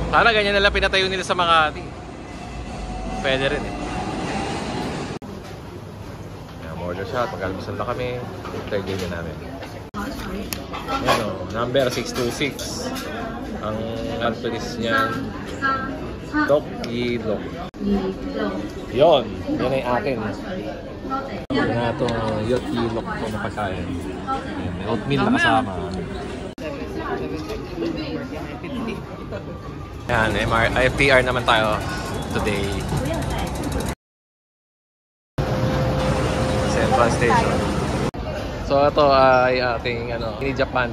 Para ganyan nalang pinatayo nila sa Makati. Pwede rin eh. Order shot, mag-almusal na kami. Third day na namin. Yan o, number 626. Ang alphabets niyan, Tok Ilok. Yun, yan ay akin. Yan na itong Yot Ilok na pagkain. May oatmeal na kasama. Yan, FTR naman tayo today. Central Station. So ito ay ating mini Japan.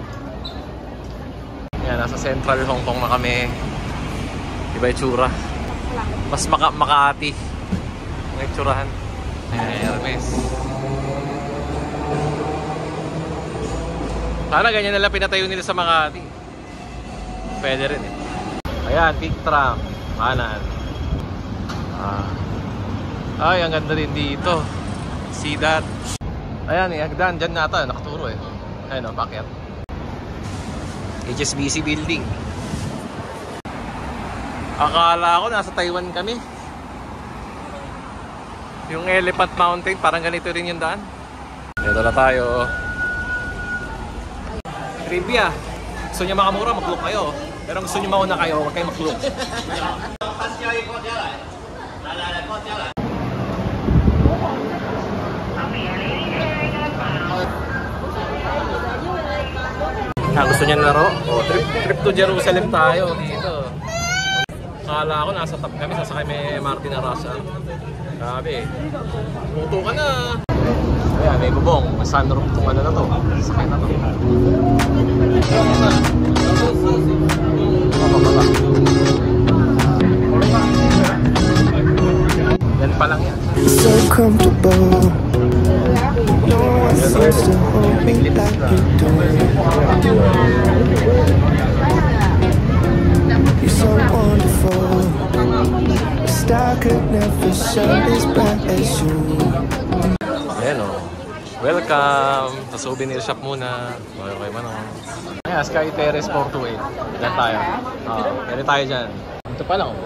Yan, nasa Central Hong Kong na kami. Iba yung tsura. Mas Makati ang tsurahan. Hermes. Para ganyan nalang pinatayo nila sa Makati. Pwede rin eh. Ayan, peak tram. Kanan. Ay, ang ganda din dito. See that? Ayan eh, hagdan. Dyan nata, nakaturo eh. Ayun o, bakit? HSBC building. Akala ko nasa Taiwan kami. Yung Elephant Mountain, parang ganito rin yung daan. Dito na tayo. Trivia. Gusto nyo makamura, mag-look kayo. Pero gusto nyo mauna kayo, huwag kayo mag-look. Gusto niya laro? Oh, trip to Jerusalem tayo dito. Akala ko nasa top kami, sasakay may Martin na Russia. Grabe. Puto ka na. Ayan, may bubong. May sunroof itong ano na to. Sakay na to. Yan pa lang yan. So comfortable. No one seems to hold me like you do. You're so wonderful. A star could never shine as bright as you. Ayan o. Welcome sa souvenir shop muna. Okay man o. Ayan, Sky Terrace 428. Diyan tayo. Pwede tayo dyan. Ito pa lang o.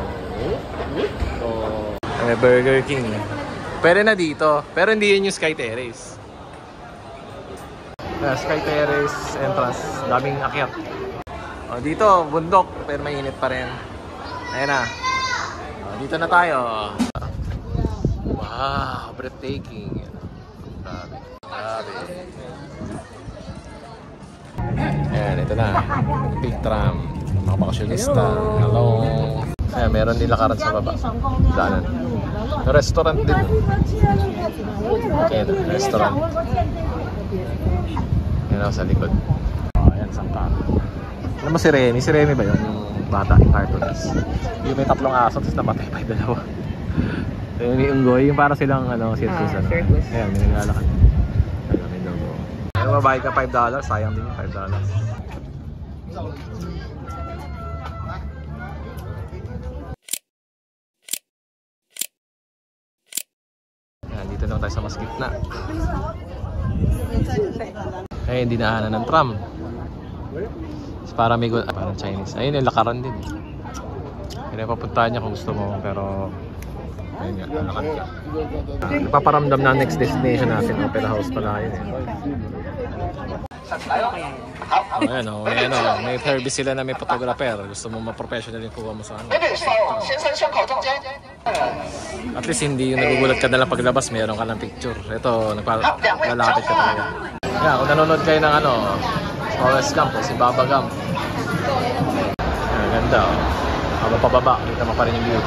May Burger King. Pwede na dito. Pero hindi yun yung Sky Terrace. Sky Terrace entrance. Daming akyat. Dito, bundok. Pero mainit pa rin. Ayan na. Dito na tayo. Wow, breathtaking. Grabe. Grabe. Ayan, ito na. Big tram. Mga bakasyonista. Hello. Ayan, meron din lakaran sa baba. Daanan. Restaurant din. Ayan, restaurant. Ayan ako sa likod. Ayan, sangka. Alam mo si Remy? Si Remy ba yun? Yung bata, yung cartoons. Yung may 3 aso, tapos namatay pa yung 2. Remy Unggoy, yung para silang circus. Circus. Ayan, may naglalakad. Ayan, may logo. Ayan, mabayad ka $5. Sayang din yung $5. Dito lang tayo sa mas gitna. Ay, hindi naanan ng tram. Para may parang Chinese. Ayun, yung lakaran din. Kaya papuntahan niya kung gusto mo. Pero ayun nga, lakaran ka. Nagpaparamdam na next destination natin. Opera House pala yun eh. Ayan o, may service sila na may photographer. Gusto mo ma-professional yung kuha mo sa ano. At least hindi yung nagugulat ka na lang paglabas, meron ka ng picture. Ito, naglalapit ka talaga. Ayan, kung nanonood kayo ng Forrest Gump, si Baba Gump. Ayan, ganda o. Habang pababa, kita mo pa rin yung view.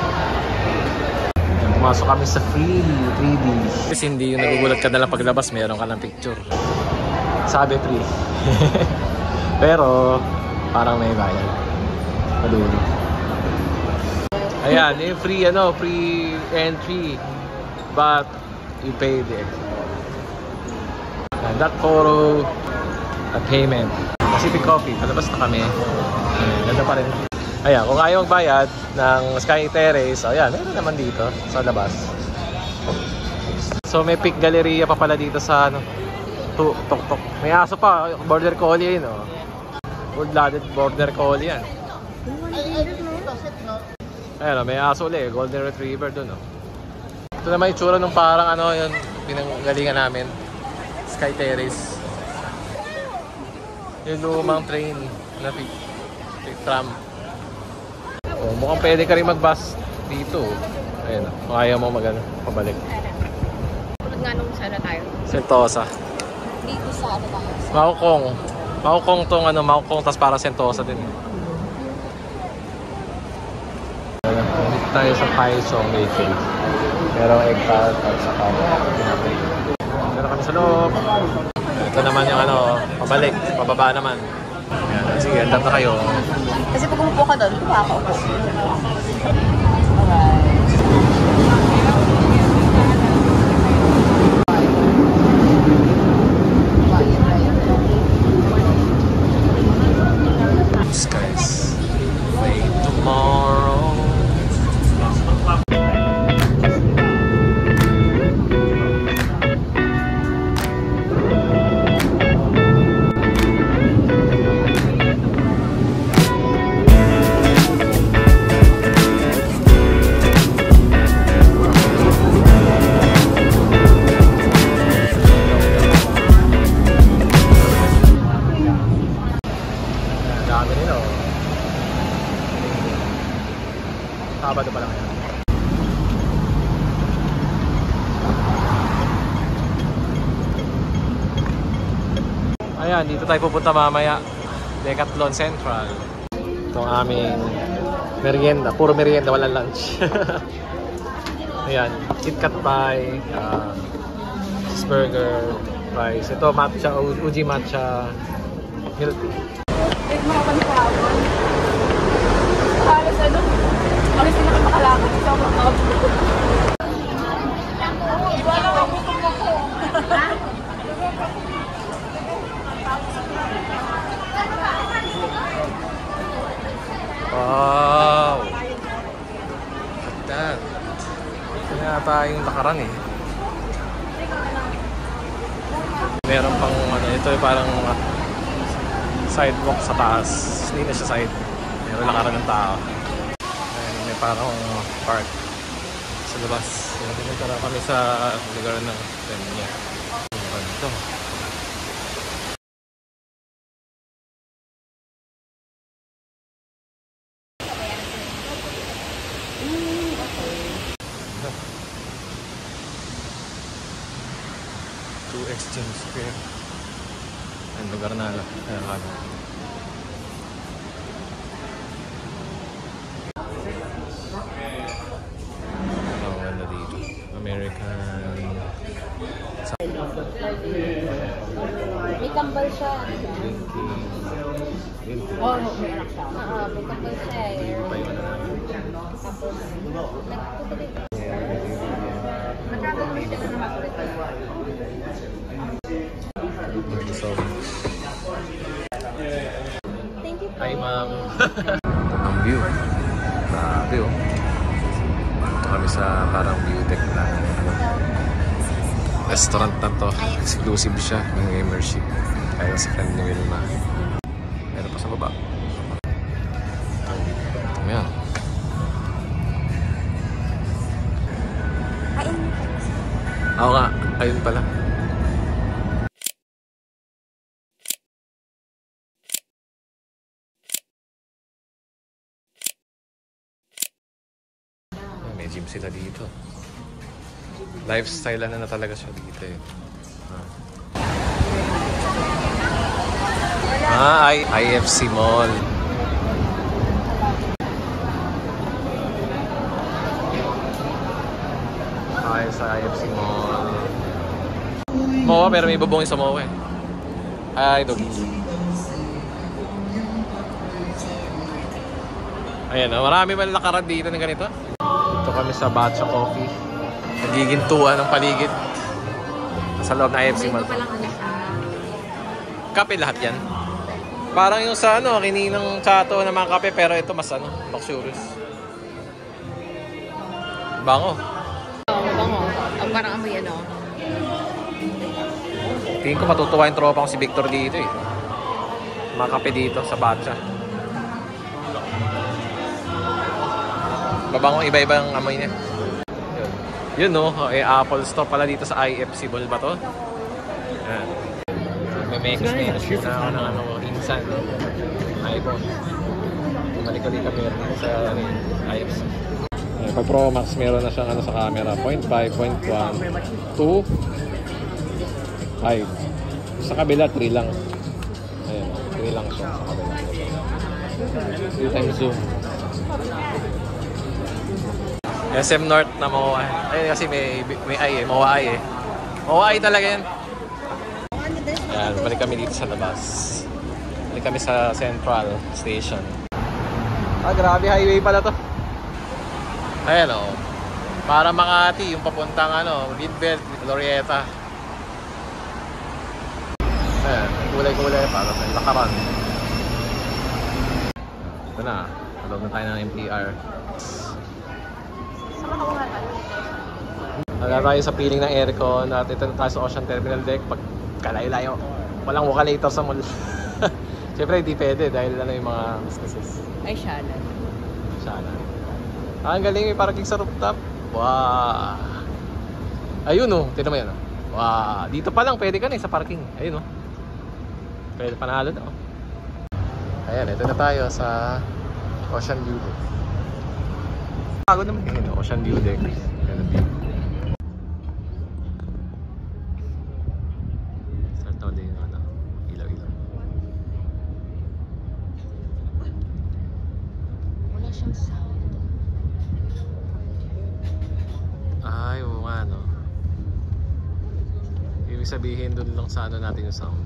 Pumasok kami sa free 3D. At least hindi yung nagugulat ka na lang paglabas, meron ka ng picture. Sabi free. Pero parang may bayad. Madulo. Ayan, yung free entry. But you pay the extra. And that photo a payment. Pacific Coffee, palabas na kami. Ganda pa rin. Ayan, kung ayaw magbayad ng Sky Terrace, ayan, meron naman dito sa labas. So may pic galleria pa pala dito sa Tok-tok. May aso pa, border collie yun, oh. Full-blooded border collie yan. Ayan, may aso ulit. Golden Retriever dun, oh. Ito naman yung tsura nung parang ano, yun, pinanggalingan namin. Sky Terrace. Yung lumang train na tram. Oh, mukhang pwede ka rin mag-bus dito. Ayan, kung ayaw mo pabalik. Tulad nga nung sana tayo. Sentosa. Dito sa ano tayo? Maokong. Maokong tong ano, Maokong, tas parang Sentosa din. Dito tayo sa Paisong Bakery. Merong egg tart at saka meron kami sa loob. Ito naman yung ano, pabalik, pababa naman. Ayan, sige, andap na kayo. Kasi pag umupo ka doon, makakaupo. Skies fade tomorrow. Dami nila, oh. Sabado pa lang yan. Ayan, dito tayo pupunta mamaya. Decathlon Central. Itong aming merienda. Puro merienda, walang lunch. Ayan, KitKat pie, cheeseburger, rice. Ito matcha, Uji matcha milk tea. Mga pansawan. Halos ano? Halos hindi na makalaman. Ito ang mga wala ka gutom ako. Wow! Look at that. Ito na yata yung lakaran eh. Meron pang ano, ito yung parang sidewalk sa taas. Hindi na siya side. Meron lakaran ng tao. Ayan, may parang park sa labas. Pinunta na kami sa lugar ng friend niya. Ano ito? To Exchange Square. Ang lugar na lang. Ayan, ano. Ang ano dito. American. May kambal siya. Drinking. Oo, may anak siya. May kambal siya eh. Hindi pa yung ano namin. Tapos, nagkakabili siya na naman ulit. Thank you so much. Thank you po. Hi, ma'am. Ang view. Grabe, oh. Ito kami sa parang beautech na restaurant na to. Exclusive siya. Yung immersive. Kaya sa friend ni Wilma. Meron pa sa baba. Ayan. Ayun. Oo nga. Ayun pala. May gym sila dito. Lifestyle na talaga siya dito eh. IFC Mall. Ay, sa IFC Mall. MOA, pero may bubongin sa MOA eh. Ay, dogi. Ayan, marami man lakaran dito ng ganito. Dito kami sa Batcha Coffee. Nagigintuan ng paligid. Sa loob ng IFC Mall. Ito palang ano siya. Kape lahat yan. Parang yung sa ano, kininang chato ng mga kape, pero ito mas ano, luxurious. Bango. Oo, bango. Ang parang amoy ano. Tingin ko matutuwa yung tropa ko si Victor dito eh. Mga kape dito sa Batcha. Babangong iba-ibang amoy niya. Yun no, Apple Store pala dito sa IFC Mall ba to? Yan. May mex na ako ng insan. iPhone. Balik-balik kami sa IFC. Pag Pro Max, meron na siyang sa camera. 0.5, 0.1, 2, 5. Sa kabila, 3 lang. Ayan, 3 lang siya sa kabila. 3 times zoom. SM North na MOA. Ayun kasi may ay eh, MOA ay eh. MOA ay talaga yan. Ayan, balik kami dito sa labas. Balik kami sa Central Station. Grabe, highway pala to. Ayan o. Para Makati, yung papuntang Greenbelt, Glorieta. Ayan, kulay-kulay para sa lakaran. Ito na, tulog na tayo ng MTR. Wala tayo sa piling ng aircon at ito na tayo sa Ocean Terminal Deck. Pag kalayo-layo, walang wakalator sa mall. Siyempre hindi pwede dahil yung mga businesses. Ay, Shala. Ang galing, may parking sa rooftop. Wow! Ayun o, tinan mo yan o. Wow! Dito pa lang pwede ka na sa parking. Ayun o. Pwede panalo na o. Ayan, ito na tayo sa Ocean View Deck. Pagod naman yun o, Ocean View Deck. Ayan, view. Start na ulit yung ilaw-ilaw. Wala siyang sound. Ay, oo nga, no? Ibig sabihin doon lang sa natin yung sound.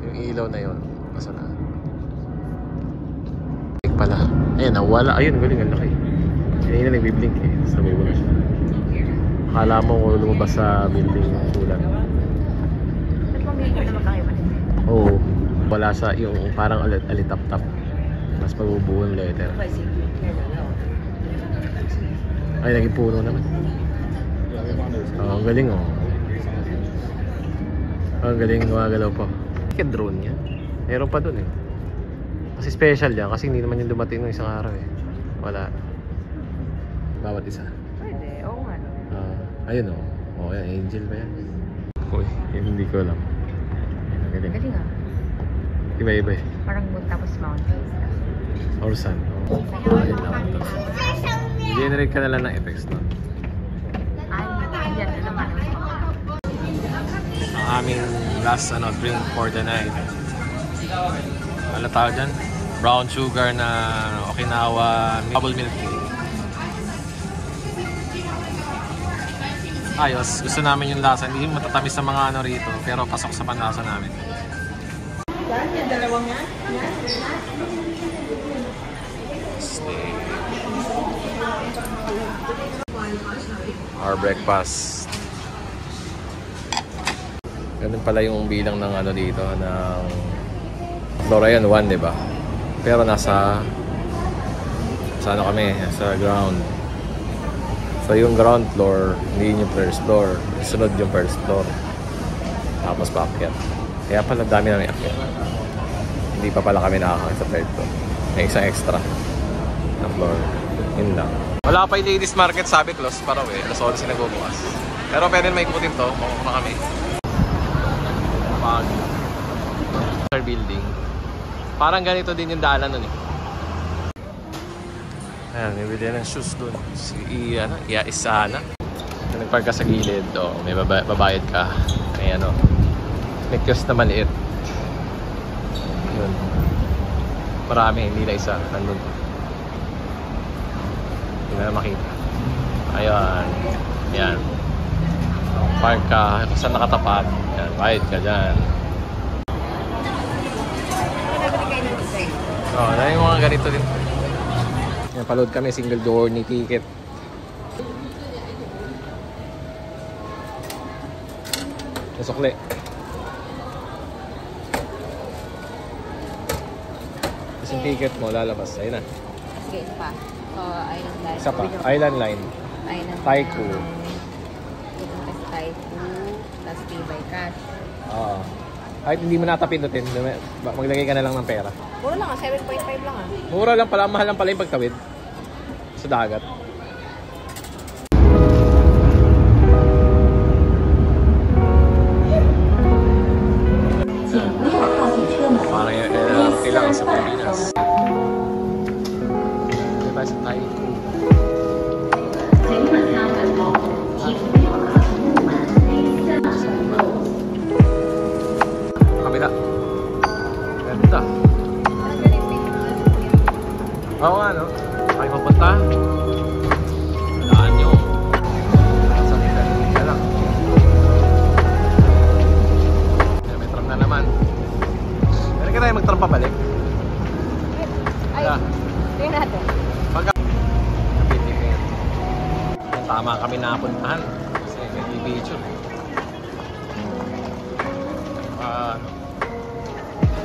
Yung ilaw na yun, nasa na? Pala. Ayan, nawala. Ayun, galing, ang laki. Kanina nagbiblink eh. Tapos nabubula siya. Akala mo kung lumabas sa building ng ulan. Ba't mamigil naman kayo man? Oo. Wala sa yung parang alitap-tap. Mas pagbubuo yung letter. Ay, naging puno naman. Ang galing oh. Ang galing, gumagalaw pa. Kaya drone yan. Meron pa dun eh. Kasi special yan. Kasi hindi naman yung dumating ng isang araw eh. Wala. Bawat isa. Pwede, oo nga. Ayun oh. Oh, yan. Angel ba yan? Uy, hindi ko alam. Ang galing. Galing ah. Iba-iba eh. Parang moon tapos mountain. Or sun. Ayun lang. Generate ka na lang ng effects no? Ay, yan na naman. Ang aming last drink for the night. Ano tawag dyan? Brown sugar na Okinawa bubble milk tea. Ayos, gusto namin yung lasa. Hindi matatamis sa mga rito, pero pasok sa panlasa namin. Our breakfast. Ganun pala yung bilang ng dito ng Florayan 1, di ba? Pero nasa kami, sa ground. So yung ground floor, hindi yung first floor. Sunod yung first floor. Tapos paakyat. Kaya pala dami namin akyat. Hindi pa pala kami nakakakit sa third floor. May isang extra na floor. Yun lang. Wala pa yung ladies market, sabi close pa raw eh. Alas 11 nagbubukas. Pero pwede may ikutin to, makukuha kami. Pag building. Parang ganito din yung daanan nun eh. Ayan, may bili ng shoes dun. Si Isana. Nagpark ka sa gilid, may babayad ka. May may kiosk na maliit. Yun. Marami, hindi na isa. Nandun. Hindi na makita. Ayun. Yan. Park ka, kung saan nakatapat. Yan, bayad ka dyan. Na yung mga ganito din. Yan, paload kami, single door ni ticket. Nasukli. Tapos yung ticket mo, lalabas. Ayun na. Sige, isa pa. Island Line. Isa pa. Island Line. Taiku. Taiku. Tapos Pay by Cash. Oo. Kahit hindi mo natapindutin, maglagay ka na lang ng pera. Mura lang 7.5 lang Mura lang pala, mahal lang pala yung pagtawid sa dagat. Parang yung LRT lang sa Pilipinas. Diba sa Thai? Kabila. Ganda. Oo nga, no? Ay, papunta. Daan nyo. Sa ka lang. May tram na naman. Pwede ka tayo mag-tram pabalik? Ay, tingnan natin. Pagka... Tama kami napuntahan. Kasi may video.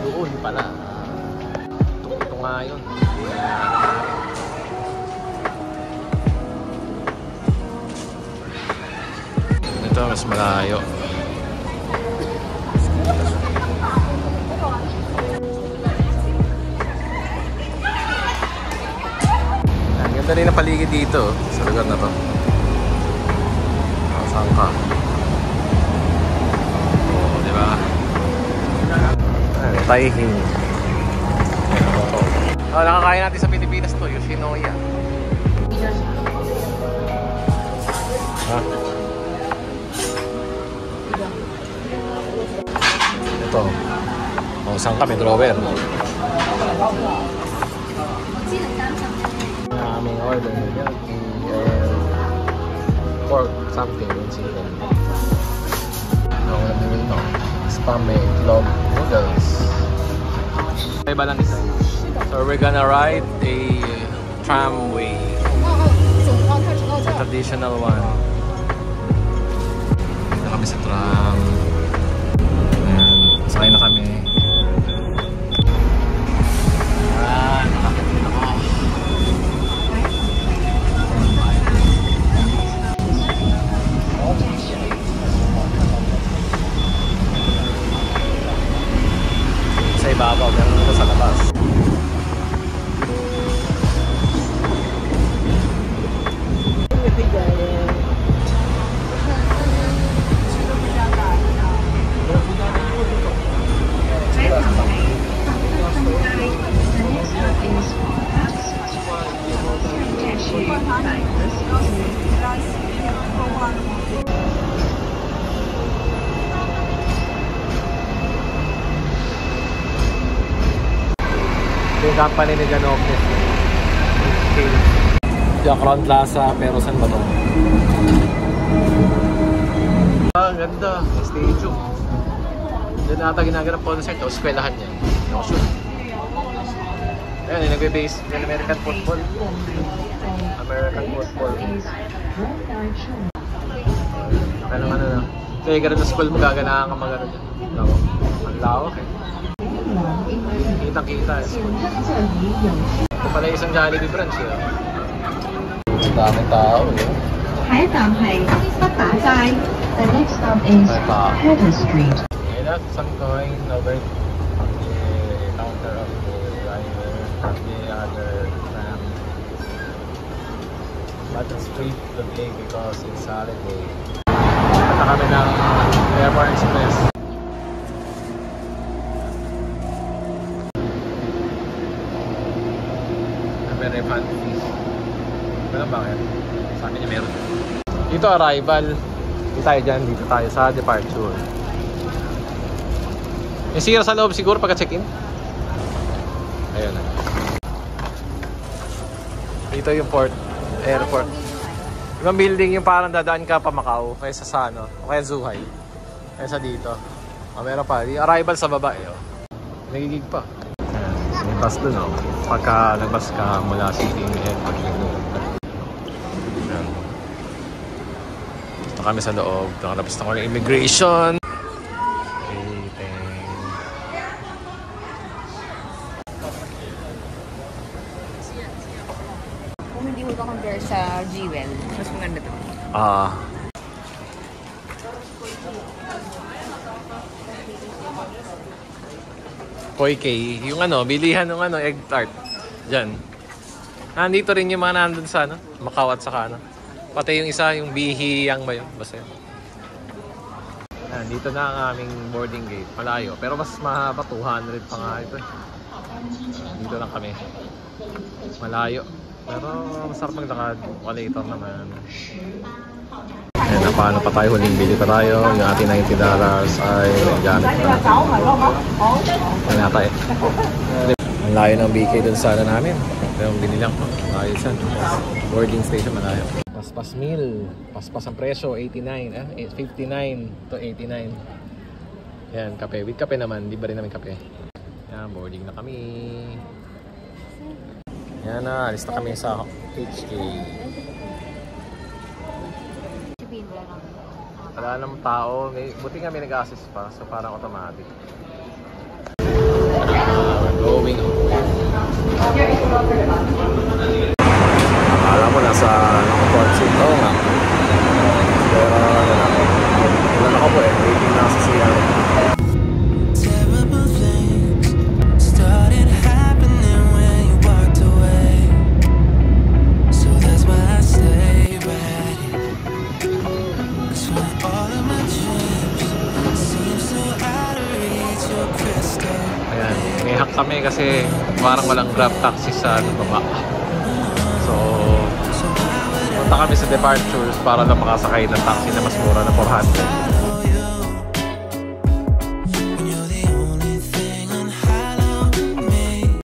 Doon pala. Ito nga yun. Ito mas malayo. Ang ganda rin ang paligid dito sa lugar na to. Saan ka? Oo, di ba? Taihing. Nakakain natin sa Pilipinas to, Yoshinoya. Ito. Saan kami, drawer. Aming order nyo. Pork something in chicken. Spam itlog noodles. Iba lang isa. So we're gonna ride a tramway. Traditional one. Dito kami sa tram. Ayan. Sakay na kami. Ayan. Nakakita ako. Sa ibabaw, ganun ito sa labas. Yung company ni Ganopnes. Yung Crown Plaza, pero saan ba ito? Ang ganda, stadium. Doon ata ginaganap concert, o eskwelahan niya. No, sure. Ayan, yung nagbe-base yung American football. American football. Kaya naman na. Kaya ganun na school mo, gaganahan ka mag-ano dyan. Ang lawak eh. Kita-kita eh. Ito pala isang Jollibee branch eh. Ang daming tao eh. 海港係北打街。The next stop is Hatter Street. Okay, that's some going over the counter of the driver of the other tram. But it's free today because it's holiday. Punta kami ng Airport Express. May refund fees. Pero bakit? Sa amin niya meron. Dito arrival. Dito tayo dyan. Dito tayo sa departure. Yung sira sa loob siguro pagka-check-in. Ayun na. Dito yung airport. Ibang building yung parang dadaan ka pa Macau. Kaysa sa ano. O kaya Zhuhai. Kaysa dito. Meron pa. Yung arrival sa baba eh. Nagigig pa. Ayan. May bus dun oh. Pagka nagbas ka mula City Airport. Ayan. Gusto kami sa loob. Nakalabas na ko ng immigration. Kung hindi mo compare sa Jewel, mas maganda to. Koi K. Yung ano, bilihan ng ano, egg tart. Diyan. Nandito rin yung mga nandun sa ano, Macau at saka ano. Pati yung isa, yung Bihiyang ba yun? Basta yun. Dito na ang aming boarding gate. Malayo. Pero mas mahaba, 200 pa nga ito. Dito lang kami. Malayo. Pero masarap maglakad. Walator naman. Ayan, paano pa tayo? Huling bili pa tayo. Yung ating $90 ay gamit na. Wala tayo. Ang layo ng BK dun sa ano namin. Pero bili lang po. Layo dyan. Boarding station malayo. Paspas meal. Paspas ang presyo. 59 to 89. Yan, kape. With kape naman. Di ba rin namin kape? Yan, boarding na kami. Yan na. Alis na kami sa HK. Wala namang tao. Buti nga may nag-assist pa. So parang automatic. Going home. Akala mo nasa comfort seat. Oo nga. Pero ano lang. Wala ako po eh. Waiting na sa siya. Terrible things started happening when you walked away. So that's why I stay right here. 'Cause when all of my dreams seem so out of reach, you're crystal. Ayan. May hack kami kasi parang walang grab taxi sa baba. So, punta kami sa departures para lang makasakay ng taxi na mas mura na 400.